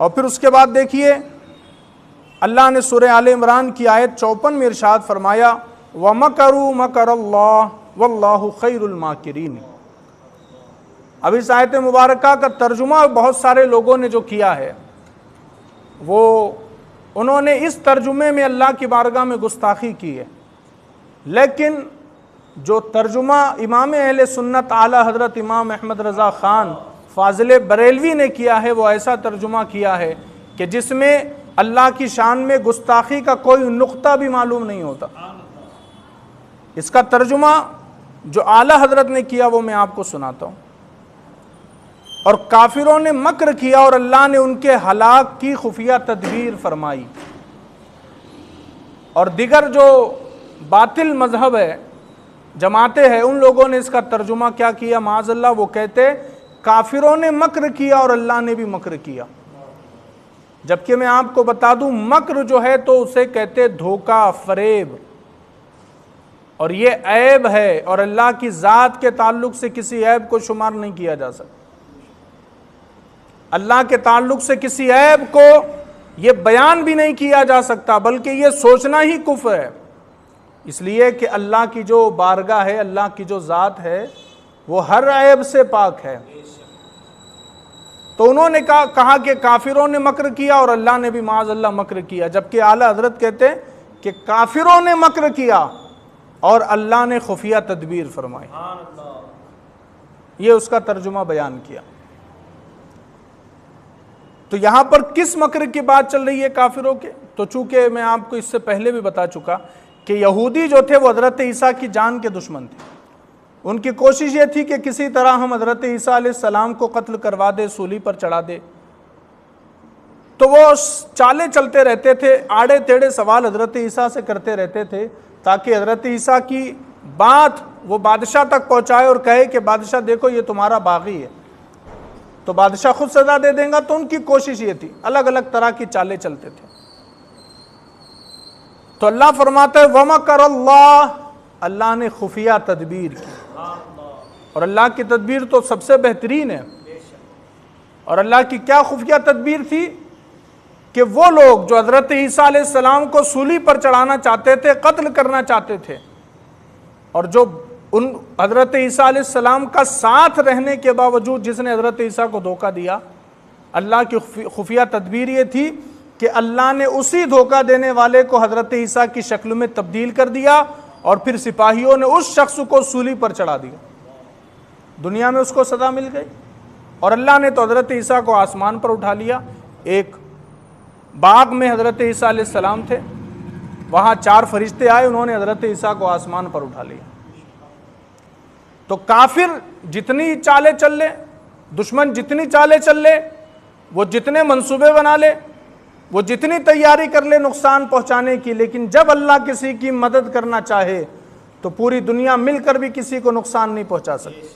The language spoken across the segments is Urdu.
اور پھر اس کے بعد دیکھیے اللہ نے سورہ آل عمران کی آیت 54 میں ارشاد فرمایا وَمَكَرُوا مَكَرَ اللَّهُ وَاللَّهُ خَيْرُ الْمَاكِرِينَ۔ اب اس آیت مبارکہ کا ترجمہ بہت سارے لوگوں نے جو کیا ہے انہوں نے اس ترجمے میں اللہ کی بارگاہ میں گستاخی کی ہے، لیکن جو ترجمہ امام اہل سنت اعلیٰ حضرت امام احمد رضا خان فاضل بریلوی نے کیا ہے، وہ ایسا ترجمہ کیا ہے کہ جس میں اللہ کی شان میں گستاخی کا کوئی نقطہ بھی معلوم نہیں ہوتا۔ اس کا ترجمہ جو اعلیٰ حضرت نے کیا وہ میں آپ کو سناتا ہوں۔ اور کافروں نے مکر کیا اور اللہ نے ان کے ہلاک کی خفیہ تدبیر فرمائی۔ اور دیگر جو باطل مذہب ہے، جماعتیں ہیں، ان لوگوں نے اس کا ترجمہ کیا کیا؟ معاذ اللہ، وہ کہتے کافروں نے مکر کیا اور اللہ نے بھی مکر کیا، جبکہ میں آپ کو بتا دوں مکر جو ہے تو اسے کہتے دھوکہ، فریب، اور یہ عیب ہے، اور اللہ کی ذات کے تعلق سے کسی عیب کو شمار نہیں کیا جا سکتا۔ اللہ کے تعلق سے کسی عیب کو یہ بیان بھی نہیں کیا جا سکتا، بلکہ یہ سوچنا ہی کفر ہے، اس لیے کہ اللہ کی جو بارگاہ ہے، اللہ کی جو ذات ہے، وہ ہر عیب سے پاک ہے۔ تو انہوں نے کہا کہ کافروں نے مکر کیا اور اللہ نے بھی معاذ اللہ مکر کیا، جبکہ اعلیٰ حضرت کہتے ہیں کہ کافروں نے مکر کیا اور اللہ نے خفیہ تدبیر فرمائی۔ یہ اس کا ترجمہ بیان کیا۔ تو یہاں پر کس مکر کی بات چل رہی ہے کافروں کے؟ تو چونکہ میں آپ کو اس سے پہلے بھی بتا چکا کہ یہودی جو تھے وہ حضرت عیسیٰ کی جان کے دشمن تھے۔ ان کی کوشش یہ تھی کہ کسی طرح ہم حضرت عیسیٰ علیہ السلام کو قتل کروا دے، سولی پر چڑھا دے۔ تو وہ چالیں چلتے رہتے تھے، آڑے ٹیڑھے سوال حضرت عیسیٰ سے کرتے رہتے تھے تاکہ حضرت عیسیٰ کی بات وہ بادشاہ تک پہنچائے اور کہے کہ بادشاہ دیکھو یہ تمہارا باغی ہے، تو بادشاہ خود سزا دے دیں گا۔ تو ان کی کوشش یہ تھی، الگ الگ طرح کی چالیں چلتے تھے۔ تو اللہ فرماتا ہے وَمَكَرَ اللَّهُ، اللہ نے خفیہ تدبیر کی، اور اللہ کی تدبیر تو سب سے بہترین ہے۔ اور اللہ کی کیا خفیہ تدبیر تھی کہ وہ لوگ جو حضرت عیسیٰ علیہ السلام کو سولی پر چڑھانا چاہتے تھے، قتل کرنا چاہتے تھے، اور جو ان حضرت عیسیٰ علیہ السلام کا ساتھ رہنے کے باوجود جس نے حضرت عیسیٰ کو دھوکہ دیا، اللہ کی خفیہ تدبیر یہ تھی کہ اللہ نے اسی دھوکہ دینے والے کو حضرت عیسیٰ کی شکل میں تبدیل کر دیا، اور پھر سپاہیوں نے اس شخص کو سولی پر چڑھا دیا۔ دنیا میں اس کو سزا مل گئی، اور اللہ نے تو حضرت عیسیٰ کو آسمان پر اٹھا لیا۔ ایک باغ میں حضرت عیسیٰ علیہ السلام تھے، وہاں 4 فرشتے آئے، انہوں نے حضرت عیسیٰ کو آسمان پر اٹھا لیا۔ تو کافر جتنی چالیں چل لے، دشمن جتنی چالیں چل لے، وہ جتنے منصوبے بنا لے، وہ جتنی تیاری کر لے نقصان پہنچانے کی، لیکن جب اللہ کسی کی مدد کرنا چاہے تو پوری دنیا مل کر بھی کسی کو نقصان نہیں پہنچا سکتی،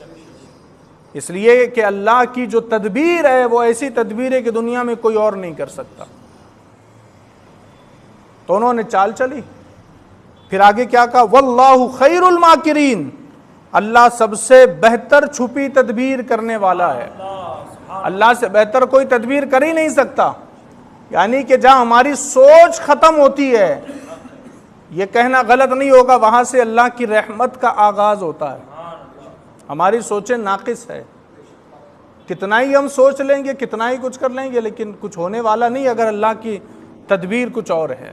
اس لیے کہ اللہ کی جو تدبیر ہے وہ ایسی تدبیر ہے کہ دنیا میں کوئی اور نہیں کر سکتا۔ تو انہوں نے چال چلی، پھر آگے کیا کہا واللہ خیر الماکرین، اللہ سب سے بہتر چھپی تدبیر کرنے والا ہے۔ اللہ سے بہتر کوئی تدبیر کر ہی نہیں سکتا، یعنی کہ جہاں ہماری سوچ ختم ہوتی ہے، یہ کہنا غلط نہیں ہوگا، وہاں سے اللہ کی رحمت کا آغاز ہوتا ہے۔ ہماری سوچیں ناقص ہے، کتنا ہی ہم سوچ لیں گے، کتنا ہی کچھ کر لیں گے، لیکن کچھ ہونے والا نہیں اگر اللہ کی تدبیر کچھ اور ہے۔